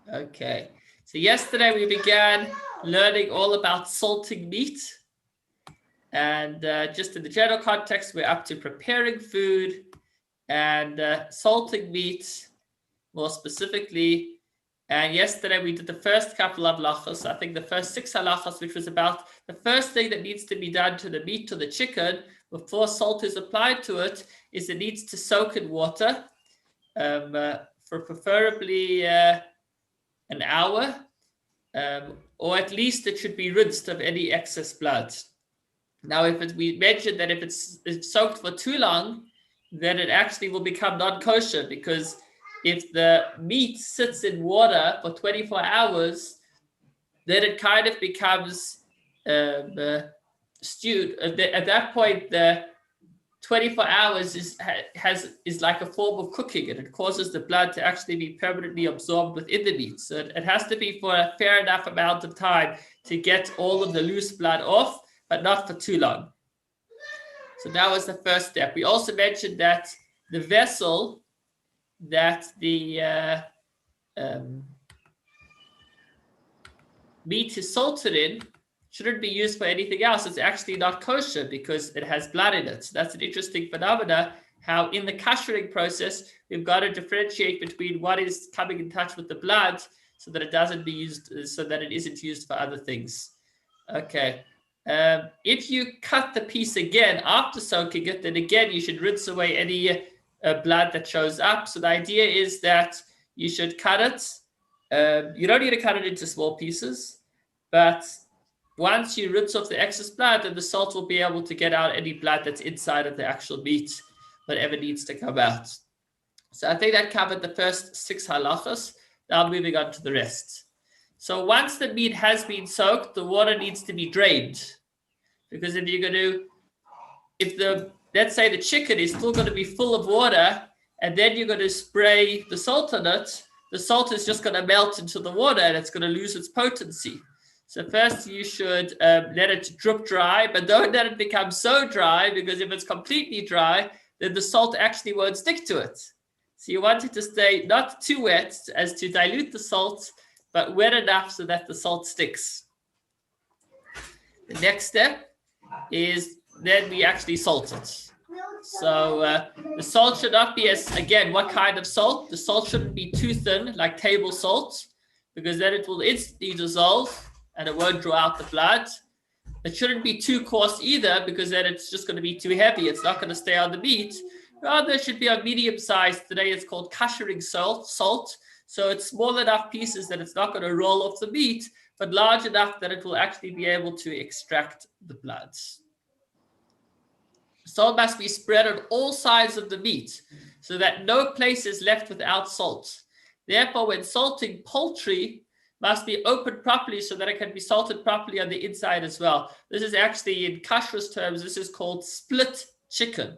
Okay, so yesterday we began learning all about salting meat. And just in the general context, we're up to preparing food and salting meat more specifically. And yesterday we did the first couple of halachos, I think the first 6 halachos, which was about the first thing that needs to be done to the meat or the chicken before salt is applied to it is it needs to soak in water for preferably an hour, or at least it should be rinsed of any excess blood. Now, we mentioned that if it's soaked for too long, then it actually will become non-kosher, because if the meat sits in water for 24 hours, then it kind of becomes stewed. At that point, the 24 hours is like a form of cooking, and it causes the blood to actually be permanently absorbed within the meat. So it has to be for a fair enough amount of time to get all of the loose blood off, but not for too long. So that was the first step. We also mentioned that the vessel that the meat is salted in shouldn't be used for anything else. It's actually not kosher because it has blood in it. So that's an interesting phenomena, how in the koshering process, we've got to differentiate between what is coming in touch with the blood so that it doesn't be used, so that it isn't used for other things. Okay. If you cut the piece again after soaking it, then again, you should rinse away any blood that shows up. So the idea is that you should cut it. You don't need to cut it into small pieces, but once you rinse off the excess blood, then the salt will be able to get out any blood that's inside of the actual meat, whatever needs to come out. So I think that covered the first 6 halachos. Now moving on to the rest. So once the meat has been soaked, the water needs to be drained. Because if you're going to, let's say the chicken is still going to be full of water, and then you're going to spray the salt on it, the salt is just going to melt into the water and it's going to lose its potency. So first you should let it drip dry, but don't let it become so dry, because if it's completely dry, then the salt actually won't stick to it. So you want it to stay not too wet as to dilute the salt, but wet enough so that the salt sticks. The next step is then we actually salt it. So the salt should not be again, what kind of salt? The salt shouldn't be too thin, like table salt, because then it will instantly dissolve and it won't draw out the blood. It shouldn't be too coarse either, because then it's just going to be too heavy. It's not going to stay on the meat. Rather, it should be a medium size. Today it's called koshering salt. So it's small enough pieces that it's not going to roll off the meat, but large enough that it will actually be able to extract the blood. Salt must be spread on all sides of the meat so that no place is left without salt. Therefore, when salting poultry, must be opened properly so that it can be salted properly on the inside as well. This is actually, in kashrus terms, this is called split chicken.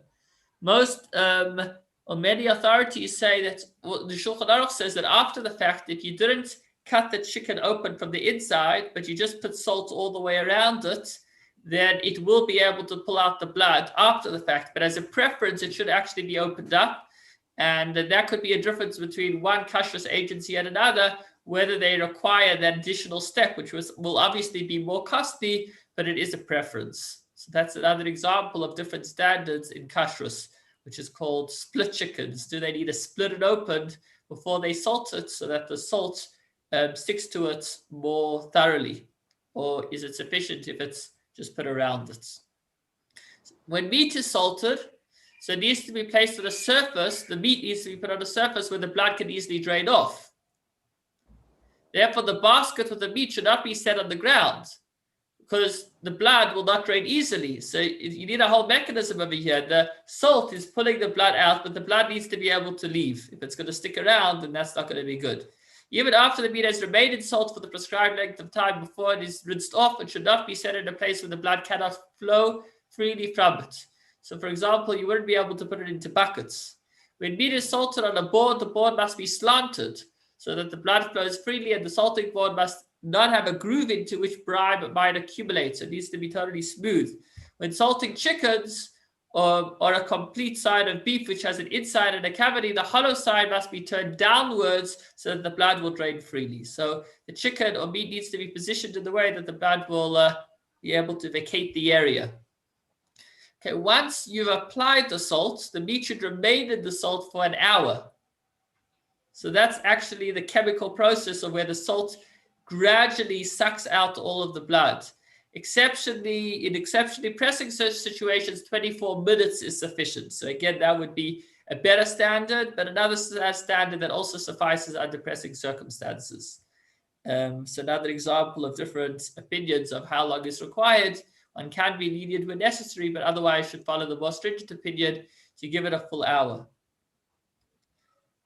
Most or many authorities say that, well, the Shulchan Aruch says that after the fact, if you didn't cut the chicken open from the inside, but you just put salt all the way around it, then it will be able to pull out the blood after the fact. But as a preference, it should actually be opened up. And that could be a difference between one kashrus agency and another, whether they require that additional step, which will obviously be more costly, but it is a preference. So that's another example of different standards in kashrus, which is called split chickens. Do they need to split it open before they salt it so that the salt sticks to it more thoroughly? Or is it sufficient if it's just put around it? When meat is salted, so it needs to be placed on a surface, the meat needs to be put on a surface where the blood can easily drain off. Therefore, the basket with the meat should not be set on the ground, because the blood will not drain easily. So you need a whole mechanism over here. The salt is pulling the blood out, but the blood needs to be able to leave. If it's going to stick around, then that's not going to be good. Even after the meat has remained in salt for the prescribed length of time before it is rinsed off, it should not be set in a place where the blood cannot flow freely from it. So, for example, you wouldn't be able to put it into buckets. When meat is salted on a board, the board must be slanted so that the blood flows freely, and the salting board must not have a groove into which brine might accumulate. So it needs to be totally smooth. When salting chickens, or a complete side of beef which has an inside and a cavity, the hollow side must be turned downwards so that the blood will drain freely. So the chicken or meat needs to be positioned in the way that the blood will be able to vacate the area. Okay, once you've applied the salt, the meat should remain in the salt for an hour. So that's actually the chemical process of where the salt gradually sucks out all of the blood. In exceptionally pressing situations, 24 minutes is sufficient. So again, that would be a better standard, but another standard that also suffices under pressing circumstances. So another example of different opinions of how long is required. One can be lenient when necessary, but otherwise should follow the more stringent opinion to give it a full hour.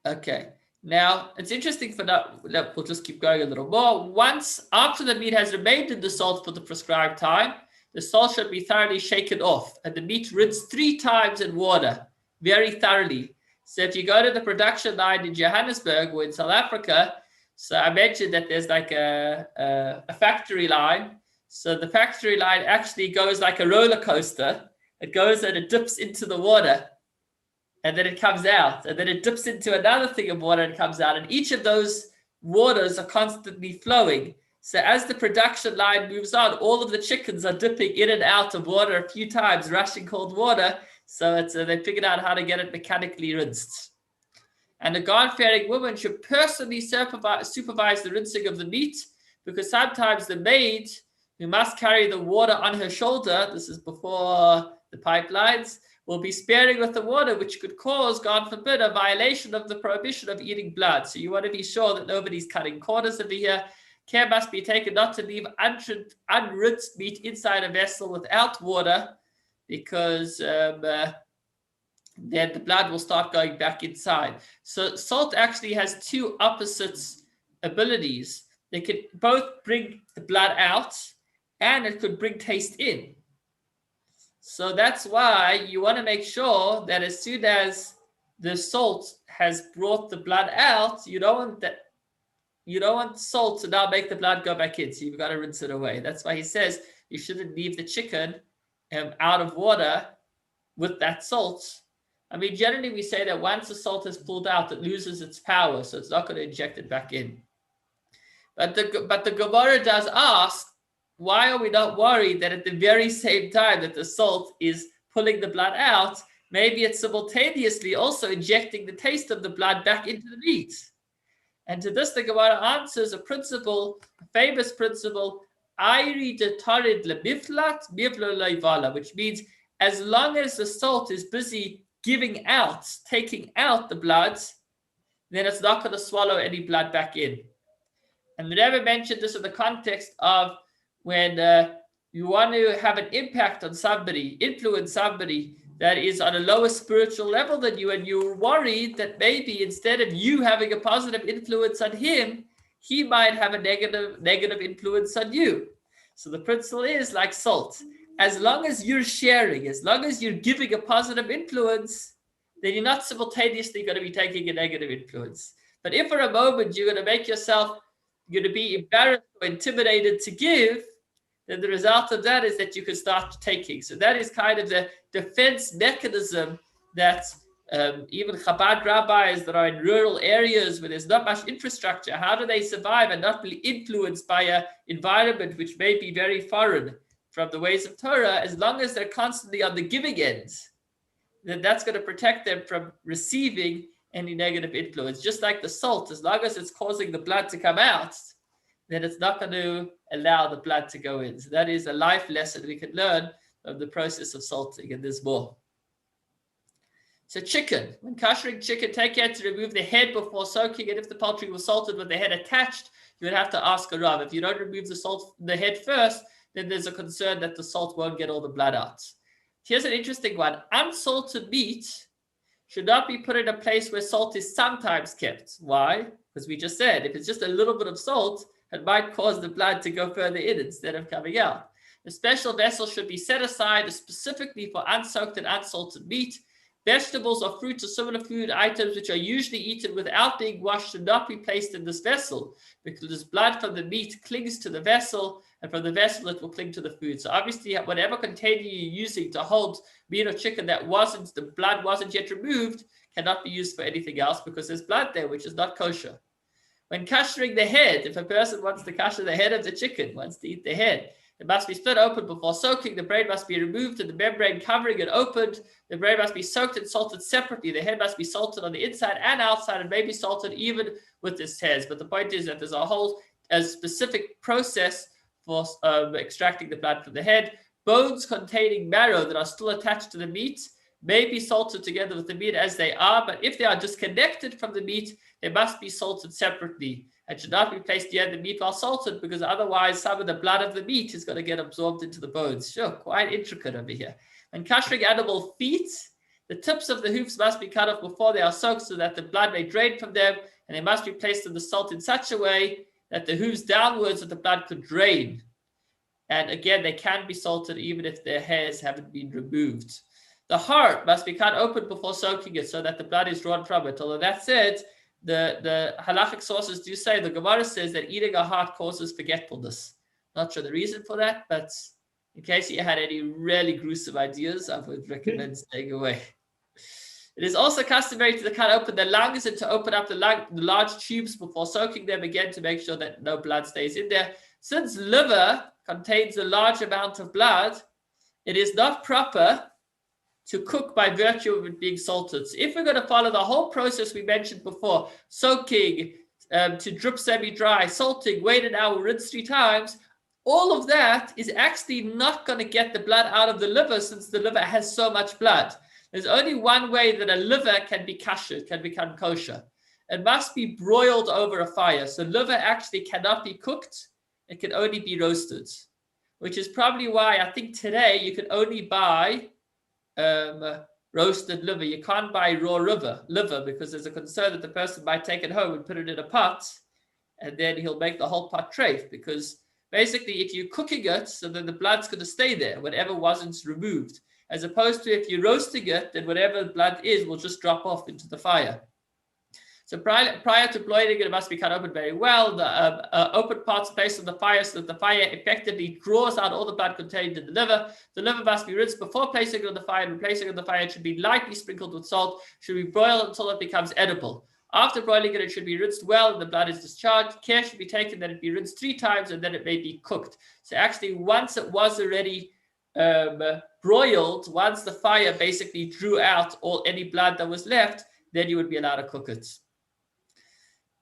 Okay. Now, it's interesting for that, we'll just keep going a little more. Once after the meat has remained in the salt for the prescribed time, the salt should be thoroughly shaken off and the meat rinsed 3 times in water, very thoroughly. So if you go to the production line in Johannesburg or in South Africa, so I mentioned that there's like a factory line. So the factory line actually goes like a roller coaster. It goes and it dips into the water. And then it comes out, and then it dips into another thing of water and comes out. And each of those waters are constantly flowing. So as the production line moves on, all of the chickens are dipping in and out of water a few times, rushing cold water. So they figured out how to get it mechanically rinsed. And a God-fearing woman should personally supervise the rinsing of the meat, because sometimes the maid who must carry the water on her shoulder, this is before the pipelines, will be sparing with the water, which could cause, God forbid, a violation of the prohibition of eating blood. So you want to be sure that nobody's cutting corners over here. Care must be taken not to leave unrinsed meat inside a vessel without water, because then the blood will start going back inside. So salt actually has 2 opposite abilities. They could both bring the blood out, and it could bring taste in. So that's why you want to make sure that as soon as the salt has brought the blood out, you don't want salt to now make the blood go back in. So you've got to rinse it away. That's why he says you shouldn't leave the chicken out of water with that salt. I mean, generally we say that once the salt is pulled out, it loses its power, so it's not going to inject it back in. But the Gemara does ask, why are we not worried that at the very same time that the salt is pulling the blood out, maybe it's simultaneously also injecting the taste of the blood back into the meat? And to this, the Gemara answers a famous principle, Airi de tarid lebiflat, mivlo leivala, which means as long as the salt is busy taking out the blood, then it's not going to swallow any blood back in. And the Rebbe mentioned this in the context of when you want to have an impact on somebody, influence somebody that is on a lower spiritual level than you, and you're worried that maybe instead of you having a positive influence on him, he might have a negative influence on you. So the principle is like salt. As long as you're sharing, as long as you're giving a positive influence, then you're not simultaneously going to be taking a negative influence. But if for a moment you're going to make yourself, you're going to be embarrassed or intimidated to give, then the result of that is that you can start taking. So that is kind of the defense mechanism that even Chabad rabbis that are in rural areas where there's not much infrastructure, how do they survive and not be influenced by an environment which may be very foreign from the ways of Torah? As long as they're constantly on the giving end, then that's going to protect them from receiving any negative influence. Just like the salt, as long as it's causing the blood to come out, then it's not going to allow the blood to go in. So that is a life lesson we can learn from the process of salting, and there's more. So chicken, when koshering chicken, take care to remove the head before soaking, and if the poultry was salted with the head attached, you would have to ask a Rav. If you don't remove the head first, then there's a concern that the salt won't get all the blood out. Here's an interesting one. Unsalted meat should not be put in a place where salt is sometimes kept. Why? Because we just said, if it's just a little bit of salt, it might cause the blood to go further in instead of coming out. A special vessel should be set aside specifically for unsoaked and unsalted meat. Vegetables or fruits or similar food items which are usually eaten without being washed should not be placed in this vessel, because blood from the meat clings to the vessel and from the vessel it will cling to the food. So obviously, whatever container you're using to hold meat or chicken that the blood wasn't yet removed cannot be used for anything else because there's blood there, which is not kosher. When kashering the head, if a person wants to kasher the head of the chicken, wants to eat the head, it must be split open before soaking. The brain must be removed and the membrane covering it opened. The brain must be soaked and salted separately. The head must be salted on the inside and outside and may be salted even with its hairs. But the point is that there's a specific process for extracting the blood from the head. Bones containing marrow that are still attached to the meat may be salted together with the meat as they are, but if they are disconnected from the meat, they must be salted separately and should not be placed near the meat while salted, because otherwise some of the blood of the meat is going to get absorbed into the bones. Sure, quite intricate over here. When kashering animal feet, the tips of the hoofs must be cut off before they are soaked so that the blood may drain from them, and they must be placed in the salt in such a way that the hooves downwards of the blood could drain. And again, they can be salted even if their hairs haven't been removed. The heart must be cut open before soaking it so that the blood is drawn from it. Although that said, the halachic sources do say, the Gemara says that eating a heart causes forgetfulness. Not sure the reason for that, but in case you had any really gruesome ideas, I would recommend staying away. It is also customary to cut open the lungs and to open up the large tubes before soaking them again to make sure that no blood stays in there. Since liver contains a large amount of blood, it is not proper to cook by virtue of it being salted. So if we're going to follow the whole process we mentioned before, soaking, to drip semi-dry, salting, wait an hour, rinse 3 times, all of that is actually not going to get the blood out of the liver since the liver has so much blood. There's only one way that a liver can be kasher, can become kosher. It must be broiled over a fire. So liver actually cannot be cooked. It can only be roasted, which is probably why I think today you can only buy roasted liver. You can't buy raw liver because there's a concern that the person might take it home and put it in a pot, and then he'll make the whole pot treif, because basically if you're cooking it, so then the blood's going to stay there, whatever wasn't removed, as opposed to if you're roasting it, then whatever blood is will just drop off into the fire. So prior to broiling, it must be cut open very well. The open parts placed on the fire so that the fire effectively draws out all the blood contained in the liver. The liver must be rinsed before placing it on the fire, and when placing it on the fire, it should be lightly sprinkled with salt. Should be broiled until it becomes edible. After broiling it, it should be rinsed well and the blood is discharged. Care should be taken that it be rinsed 3 times and then it may be cooked. So actually, once it was already broiled, once the fire basically drew out any blood that was left, then you would be allowed to cook it.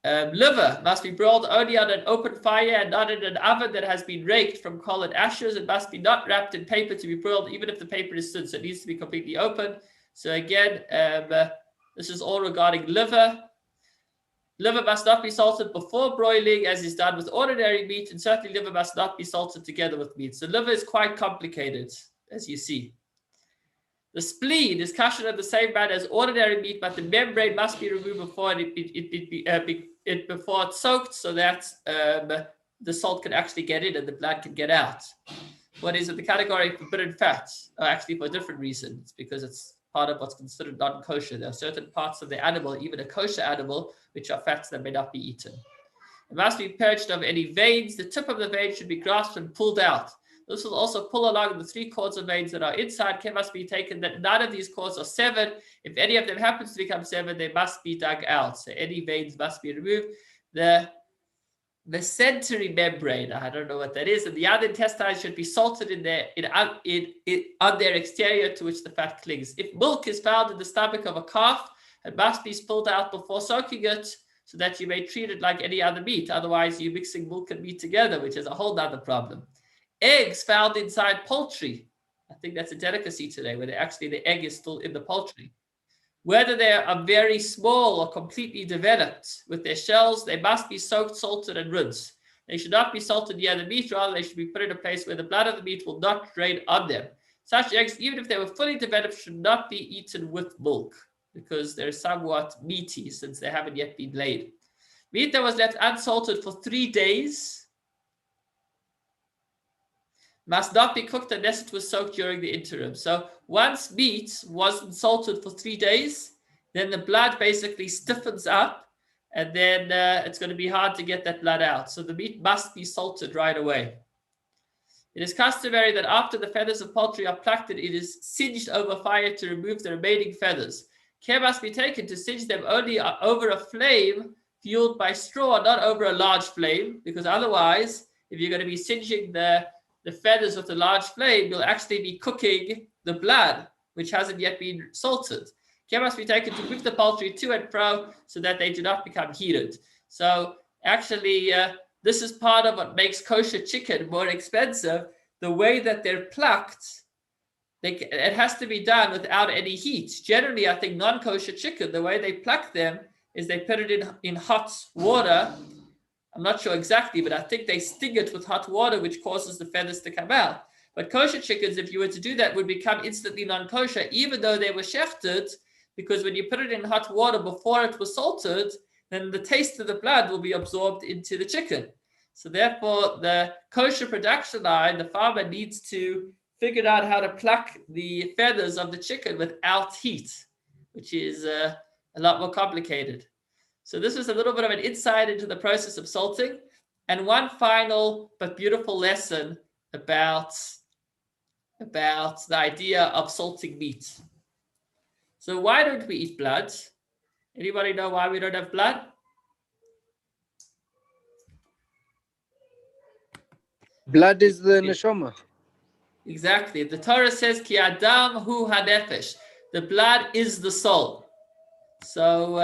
Liver must be broiled only on an open fire and not in an oven that has been raked from coal and ashes. It must be not wrapped in paper to be broiled, even if the paper is thin, so it needs to be completely open. So again, this is all regarding liver. Liver must not be salted before broiling, as is done with ordinary meat, and certainly liver must not be salted together with meat. So liver is quite complicated, as you see. The spleen is kashered in the same manner as ordinary meat, but the membrane must be removed before before it's soaked, so that the salt can actually get in and the blood can get out. What is in the category of forbidden fats? Actually, for a different reason. It's because it's part of what's considered non-kosher. There are certain parts of the animal, even a kosher animal, which are fats that may not be eaten. It must be purged of any veins. The tip of the vein should be grasped and pulled out. This will also pull along the 3 cords of veins that are inside. Care must be taken that none of these cords are severed. If any of them happens to become severed, they must be dug out. So any veins must be removed. The mesentery membrane, I don't know what that is, and the other intestines should be salted on their exterior to which the fat clings. If milk is found in the stomach of a calf, it must be spilled out before soaking it so that you may treat it like any other meat. Otherwise, you're mixing milk and meat together, which is a whole other problem. Eggs found inside poultry. I think that's a delicacy today, where the egg is still in the poultry. Whether they are very small or completely developed with their shells, they must be soaked, salted, and rinsed. They should not be salted near the meat. Rather, they should be put in a place where the blood of the meat will not drain on them. Such eggs, even if they were fully developed, should not be eaten with milk because they're somewhat meaty since they haven't yet been laid. Meat that was left unsalted for 3 days must not be cooked unless it was soaked during the interim. So once meat wasn't salted for 3 days, then the blood basically stiffens up, and then it's going to be hard to get that blood out. So the meat must be salted right away. It is customary that after the feathers of poultry are plucked, it is singed over fire to remove the remaining feathers. Care must be taken to singe them only over a flame fueled by straw, not over a large flame, because otherwise, if you're going to be singeing the feathers with a large flame, you'll actually be cooking the blood, which hasn't yet been salted. Care must be taken to move the poultry to and fro so that they do not become heated. So actually, this is part of what makes kosher chicken more expensive. The way that they're plucked, it has to be done without any heat. Generally, I think non-kosher chicken, the way they pluck them is they put it in hot water. I'm not sure exactly, but I think they sting it with hot water, which causes the feathers to come out. But kosher chickens, if you were to do that, would become instantly non-kosher, even though they were shechted, because when you put it in hot water before it was salted, then the taste of the blood will be absorbed into the chicken. So therefore, the kosher production line, the farmer needs to figure out how to pluck the feathers of the chicken without heat, which is a lot more complicated. So this was a little bit of an insight into the process of salting, and one final but beautiful lesson about the idea of salting meat. So why don't we eat blood? Anybody know why we don't have blood? Blood is the neshama. Exactly. The Torah says, Ki adam hu hanefesh. The blood is the soul. So,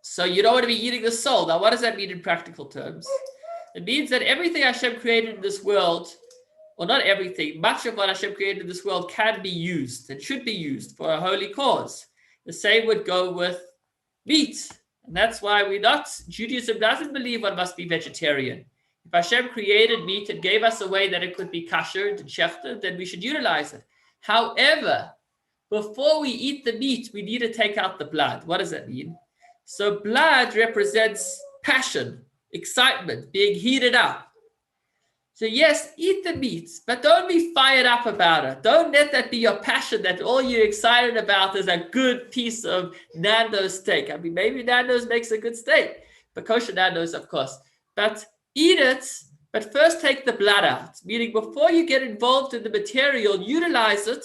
so you don't want to be eating the soul. Now, what does that mean in practical terms? It means that everything Hashem created in this world, well, not everything, much of what Hashem created in this world can be used and should be used for a holy cause. The same would go with meat. And that's why Judaism doesn't believe one must be vegetarian. If Hashem created meat and gave us a way that it could be kashered and shechted, then we should utilize it. However, before we eat the meat, we need to take out the blood. What does that mean? So blood represents passion, excitement, being heated up. So yes, eat the meat, but don't be fired up about it. Don't let that be your passion, that all you're excited about is a good piece of Nando's steak. I mean, maybe Nando's makes a good steak, but kosher Nando's, of course. But eat it, but first take the blood out. Meaning before you get involved in the material, utilize it,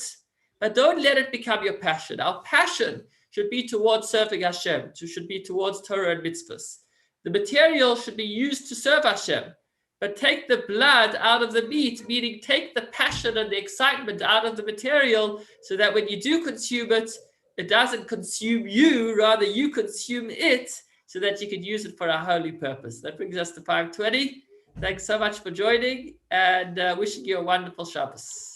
but don't let it become your passion. Our passion should be towards serving Hashem, should be towards Torah and mitzvahs. The material should be used to serve Hashem. But take the blood out of the meat, meaning take the passion and the excitement out of the material so that when you do consume it, it doesn't consume you, rather you consume it so that you can use it for a holy purpose. That brings us to 5:20. Thanks so much for joining and wishing you a wonderful Shabbos.